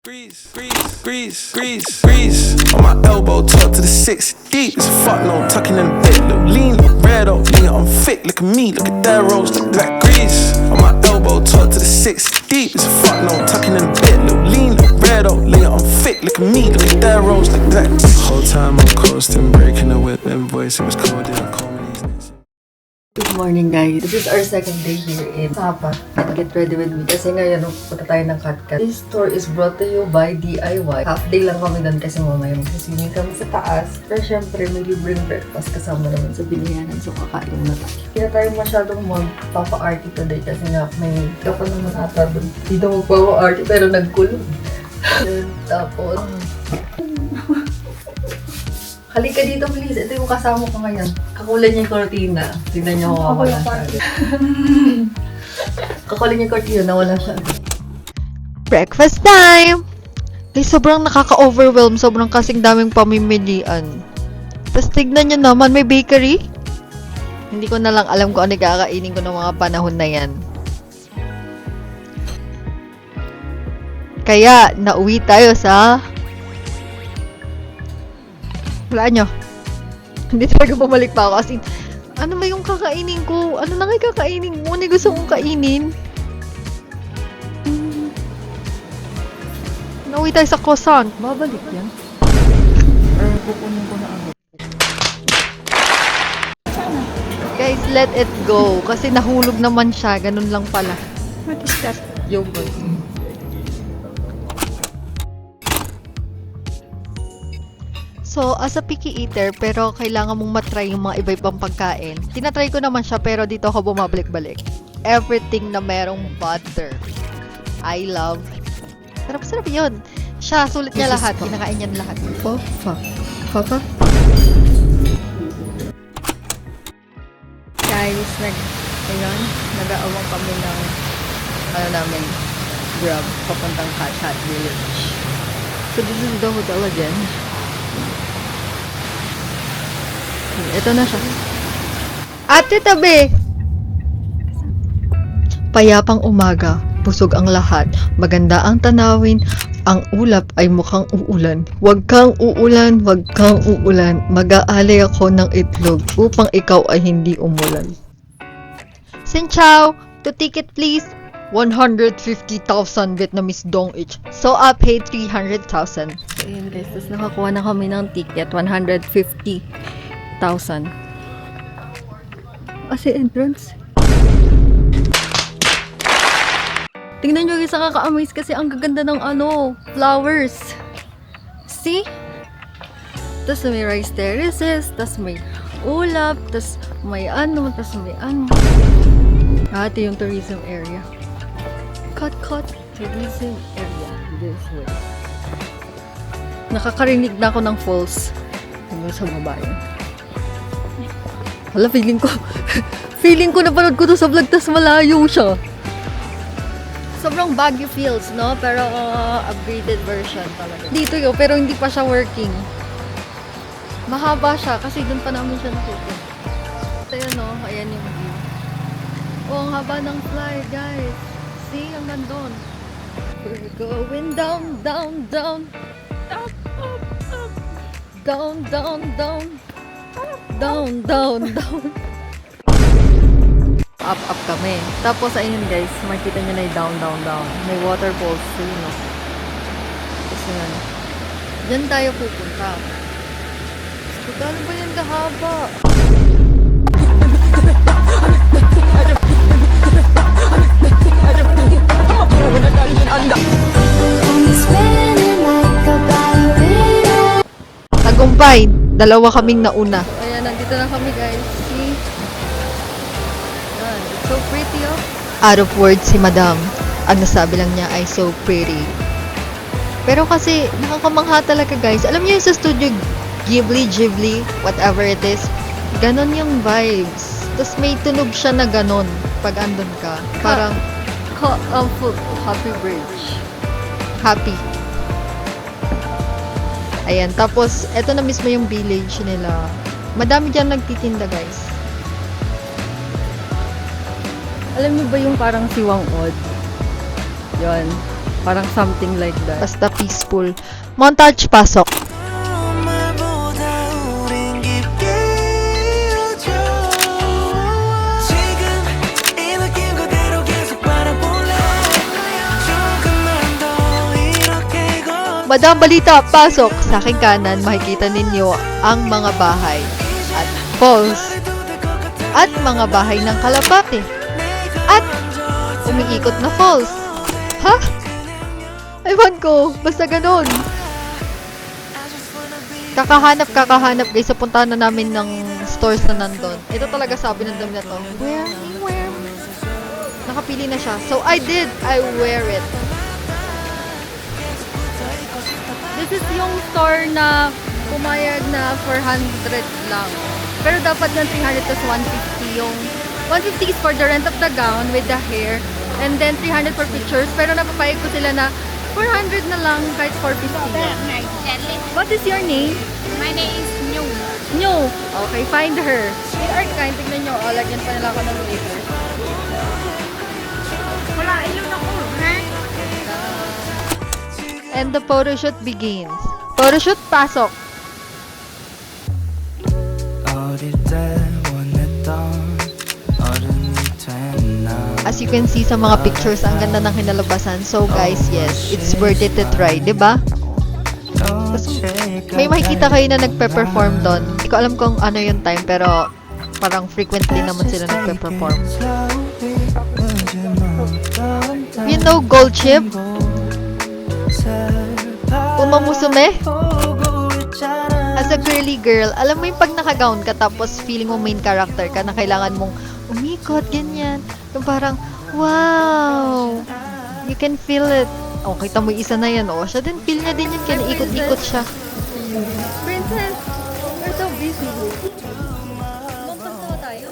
Grease, grease, grease, grease, grease. On my elbow, tuck to the 6 deep. It's a fuck no, tucking in the bit. Look lean, look red, oh, nigga, I'm fit. Look at me, look at that rose, look black grease. On my elbow, tuck to the 6 deep. It's a fuck no, tucking in the bit. Look lean, look red, oh, nigga, I'm fit. Look at me, look at that rose, look black. Whole time I'm coasting, breaking the whip and voice. It was cold, yeah, call me these names. Good morning guys. This is our second day here in Papa. And get ready with me. Kasi ngayon, punta tayo ng Katkat. This tour is brought to you by DIY. Half day lang kami doon kasi mamaya magsiswimming kami sa taas. Pero syempre, may libreng breakfast kasama naman sa bilihanan. So kakain na tayo. Hindi na tayo masyadong magpapa-arty today kasi nga may ka pa naman ata doon. Hindi na magpapa-arty pero nagkulong. Tapos, halika dito please. Ito yung kasama ko ngayon. Kakulay niya yung cortina. Tignan niyo ako wala siya. Kakulay niya yung cortina, nawala siya. Breakfast time! Ay, sobrang nakaka-overwhelm. Sobrang kasing daming pamimilian. Tapos tignan nyo naman, may bakery. Hindi ko na lang alam kung ano kakainin ko ng mga panahon na yan. Kaya, nauwi tayo sa... Wala nyo. Hindi talaga bumalik pa ako. As in, ano ba yung kakainin ko? Ano na nga yung kakainin mo? Ano gusto kong kainin? Nauwi tayo sa croissant. Babalik yan? Or kukunin ko na agad? Guys, let it go. Kasi nahulog naman siya. Ganun lang pala. What is that? Yogurt. So, as a picky eater, pero kailangan mong matry yung mga iba-ibang pagkain. Tinatry ko naman siya, pero dito ako bumabalik-balik. Everything na merong butter. I love. Sarap-sarap yun. Siya, sulit niya lahat. Kinakain niya lahat. Papa? Guys, nag-aawang kami ng, namin, Grab, papuntang Katkat Village. So, this is the hotel again. Ito na siya. Ate, tabi! Payapang umaga, busog ang lahat, maganda ang tanawin, ang ulap ay mukhang uulan. Huwag kang uulan, huwag kang uulan, mag-aalay ako ng itlog upang ikaw ay hindi umulan. Xin chào, to ticket please. 150,000 Vietnamese dong each. So I paid 300,000. So yun guys, tapos nakakuha na kami ng ticket, 150,000. Kasi entrance. Tingnan nyo guys, nakaka-amaze kasi ang gaganda ng flowers. See? Tapos may rice terraces, tapos may ulap, tapos may tapos may Ito yung tourism area. Cut tourism area. This way. Nakakarinig na ako ng falls. Hanggang sa baba yun. Hala, feeling ko napanood ko to sa vlog, tas malayo siya. Sobrang Baguio feels, no? Pero upgraded version talaga. Dito yun, pero hindi pa siya working. Mahaba siya, kasi dun pa namin siya nakita. Ito yun, no? Ayan yung view. Oh, ang haba ng fly, guys. See, hanggang doon. We're going down, down, down. Up, up, up. Down, down, down. Down, down, down. Up kami. Tapos, ayun guys, makita nyo na yung down, down, down. May waterfalls. So, yun, no? Tapos yan. Diyan tayo pupunta. Gano'n ba yan kahaba? Tagumpay, dalawa kaming nauna. Ayan, nandito na kami guys. See? Ayan, it's so pretty oh. Out of words si Madam. Ang nasabi lang niya ay so pretty. Pero kasi nakakamangha talaga guys. Alam niyo yung sa studio Ghibli, whatever it is. Ganon yung vibes. Tapos may tunog siya na ganon pag andun ka. Parang Happy Bridge. Happy. Ayan, tapos eto na mismo yung village nila. Madami dyan nagtitinda guys. Alam niyo ba yung parang siwang odd? Yon. Parang something like that. Basta peaceful. Montage, pasok. 말보다 우린 깊게 이어져 지금 이 느낌 그대로 계속 바라볼래 조금만 더 이렇게 Madam Balita, pasok. Sa aking kanan, makikita ninyo ang mga bahay at falls at mga bahay ng kalapate at umiikot na falls. Ha? Ewan ko. Basta ganun. Kakahanap guys. Sa puntahan na namin ng stores na nandun. Ito talaga sabi ng dami na to. Where? Nakapili na siya. So I did. I wear it. This is yung store na pumayag na 400 lang. Pero dapat ng 300 plus 150 yung 150 is for the rent of the gown with the hair and then 300 for pictures. Pero napapayag ko sila na 400 na lang kahit 450 na. What is your name? My name is New. Nyo. Okay, find her. Hey, art kind. Tignan nyo. Oh, lagyan pa nila ako ng glitter. Wala, ilun ako, ha? And the photoshoot begins. Photoshoot, pasok. 어릴 때 원했던 어른이 됐나 As you can see sa mga pictures, ang ganda ng kinalabasan. So guys, yes, it's worth it to try, di ba? May makikita kayo na nagpe-perform doon. Hindi ko alam kung ano yung time, pero parang frequently naman sila nagpe-perform. You know Gold Chip? Uma Musume? As a girly girl, alam mo yung pag naka-gown ka tapos feeling mo main character ka na kailangan mong umikot, ganyan. Yung parang, wow! You can feel it. Oh, kita mo yung isa na yan, oh. Siya din, feel niya din yun, kaya naikot-ikot siya. Princess, we're so busy. tayo.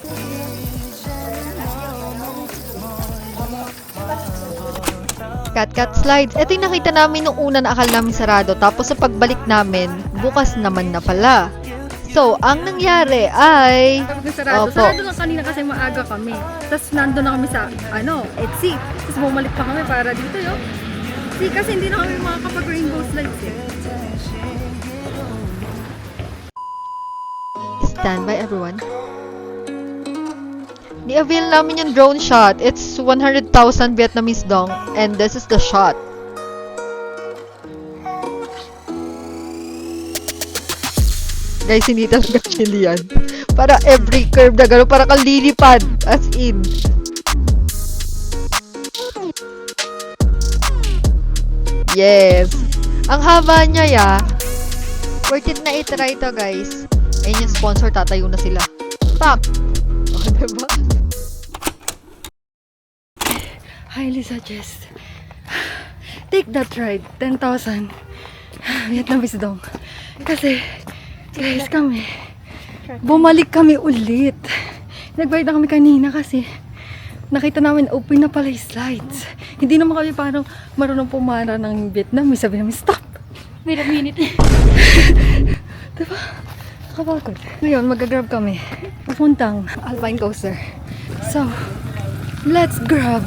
Cat slides. Ito yung nakita namin nung una na akala namin sarado. Tapos sa pagbalik namin, bukas naman na pala. So, ang nangyari ay... Sabi ko sarado. Opo. Sarado lang kanina kasi maaga kami. Tapos nandun na kami sa, Etsy. Tapos bumalik pa kami para dito, yo. See, kasi hindi na kami makakapag-rainbow slides eh. Stand by, everyone. Ni-avail namin yung drone shot. It's 100,000 Vietnamese dong. And this is the shot. Guys, hindi talaga chill yan. Para every curve na gano'n, para kang lilipad. As in. Yes. Ang haba niya, ya. Worth it na itry to, guys. Ayun yung sponsor, tatayo na sila. Stop! O, diba? Highly suggest. Take that ride. 10,000. Vietnamese dong. Kasi, guys, bumalik kami ulit. Nagbayad na kami kanina kasi nakita namin open na pala yung slides. Hindi naman kami parang marunong pumara ng Vietnamese. Sabi namin, stop! Wait a minute. Diba? Nakapagod. Ngayon, mag-grab kami. Papuntang Alpine Coaster. So, let's grab.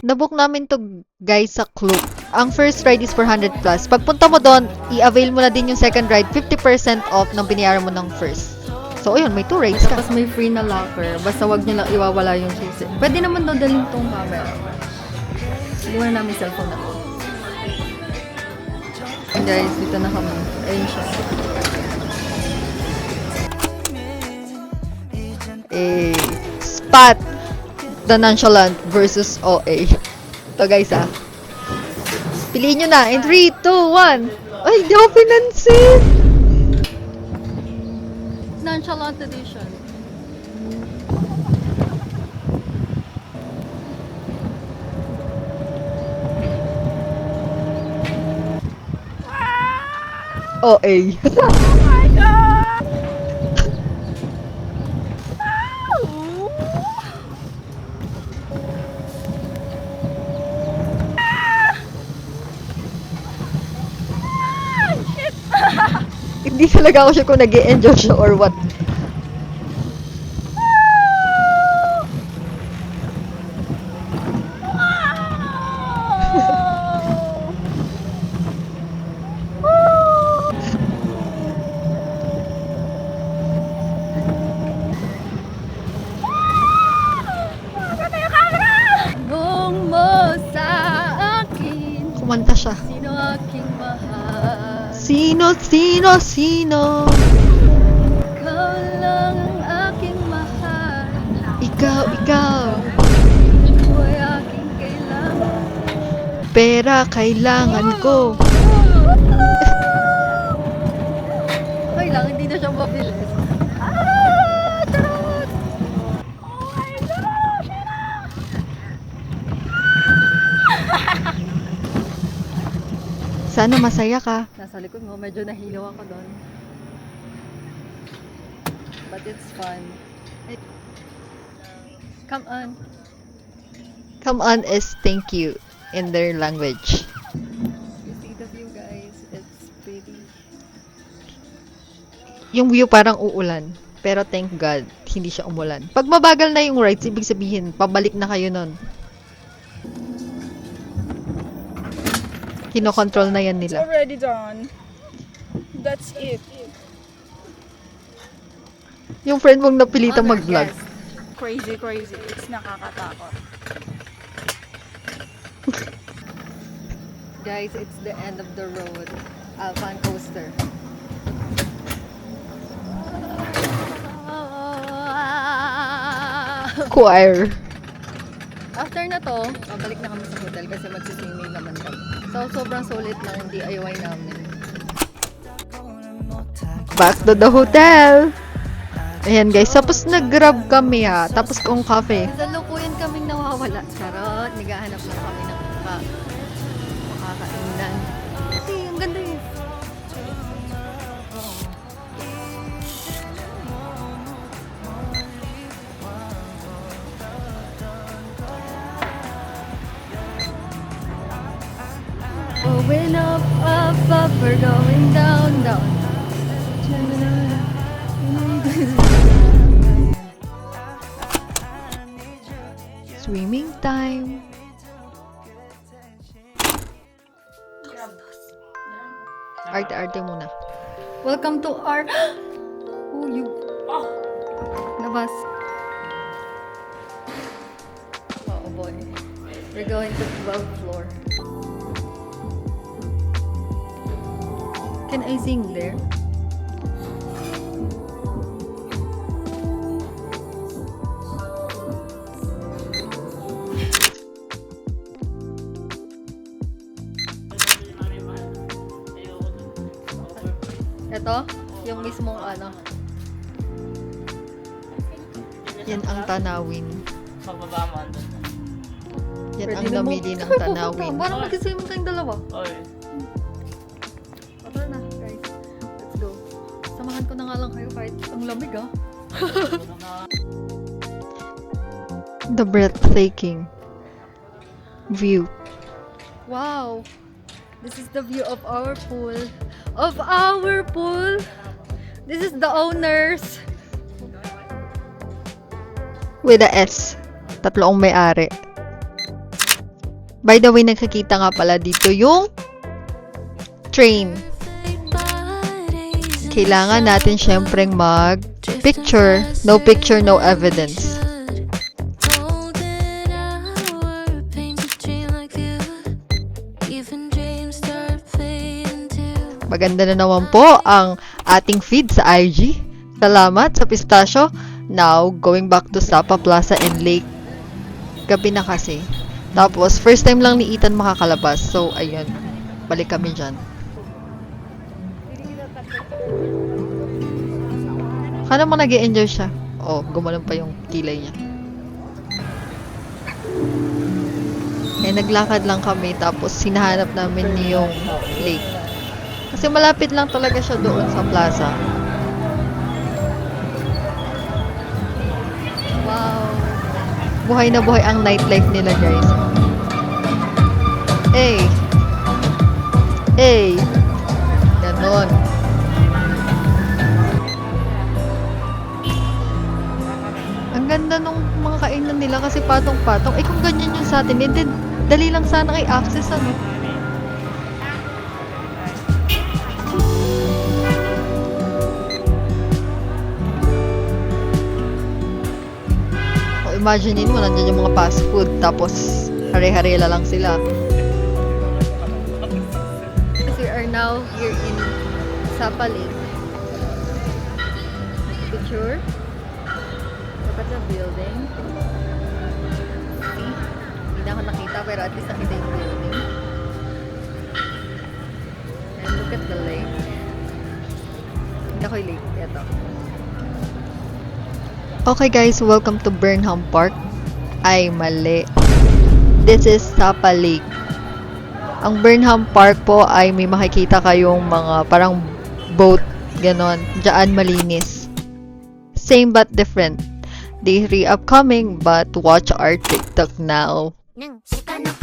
Nabook namin to, guys, sa Klook. Ang first ride is 400 plus. Pagpunta mo doon, i-avail mo na din yung second ride, 50% off ng binayaran mo ng first. So, ayun, may 2 rides ka. Tapos may free na locker. Basta wag nyo lang iwawala yung susi. Pwede naman daw dalhin itong camera. Iwan na namin cellphone na to. And guys, dito na kami. Ayun siya. Spot the Nonchalant versus OA. Ito, guys, ah. Piliin nyo na. In 3, 2, 1. Ay, di ako pinansin. Nonchalant edition. OA. Hindi talaga ako sure kung nag-e-enjoy siya or what. kumanta siya. Sino aking mahal? Sino, sino, sino? Ikaw lang ang aking mahal. Ikaw, ikaw. Ikaw ay aking kailangan. Pera kailangan ko. Okay lang, hindi na siya mabilis. Sana masaya ka. Nasa likod mo, medyo nahilaw ako doon. But it's fun. Come on. Come on is thank you in their language. You see the view, guys. It's pretty. Yung view parang uulan. Pero thank God, hindi siya umulan. Pag mabagal na yung rides, ibig sabihin, pabalik na kayo nun. Kinokontrol na yan It's nila. already done. That's it. Yung friend mong napilitang Other mag-vlog. guests. Crazy, crazy. It's nakakatakot. Guys, it's the end of the road. Alpine coaster. Choir. After na to, babalik na kami sa hotel kasi magsiswimming naman kami. So, sobrang sulit ng DIY namin. Back to the hotel. Ayan guys, tapos nag-grab kami ha. Tapos kung cafe. Kasalukuyan kaming nawawala. Charot, naghahanap lang kami ng makakainan. Kasi, ang ganda eh. Going up, up, up, we're going down, down. Swimming time. Arte-arte muna. Welcome to our... Oh, you... Nabas. Oh boy. We're going to 12th floor. Can I sing there? Ito, yung mismong ano. Yan ang tanawin. Pagbaba mo andun. Yan ang Pwede na mo- namili ng Ay, tanawin. Parang mag-swimming kayong dalawa. Oy. Tara na, guys. Let's go. Samahan ko na nga lang kayo kahit ang lamig ah. The breathtaking view. Wow! This is the view of our pool. Of our pool! This is the owners. With a S. Tatlo ang may-ari. By the way, nakikita nga pala dito yung train. Kailangan natin syempreng mag-picture. No picture, no evidence. Maganda na naman po ang ating feed sa IG. Salamat sa pistachio. Now, going back to Sapa Plaza and Lake. Gabi na kasi. Tapos, first time lang ni Ethan makakalabas. So, ayun. Balik kami dyan. Kala mo nag-i-enjoy siya. Oh, gumanon pa yung kilay niya. Eh, naglakad lang kami. Tapos, sinahanap namin yung lake. Kasi malapit lang talaga siya doon sa plaza. Wow! Buhay na buhay ang nightlife nila, guys. Hey! Hey! Ganon. Ang ganda nung mga kainan nila kasi patong-patong. Eh kung ganyan yun sa atin, eh, dali lang sana kay access, ano? Imagine mo, nandiyan yung mga fast food, tapos hare-harela lang sila. now here in Sapa Lake. Picture. Look at the building. See? Hindi na ako nakita pero at least nakita yung building. And look at the lake. Hindi ako yung lake. Ito. Okay guys, welcome to Burnham Park. Ay, mali. This is Sapa Lake. Ang Burnham Park po ay may makikita kayong mga parang boat, ganon. Diyan malinis. Same but different. Day 3 upcoming, but watch our TikTok now. Nang, sika na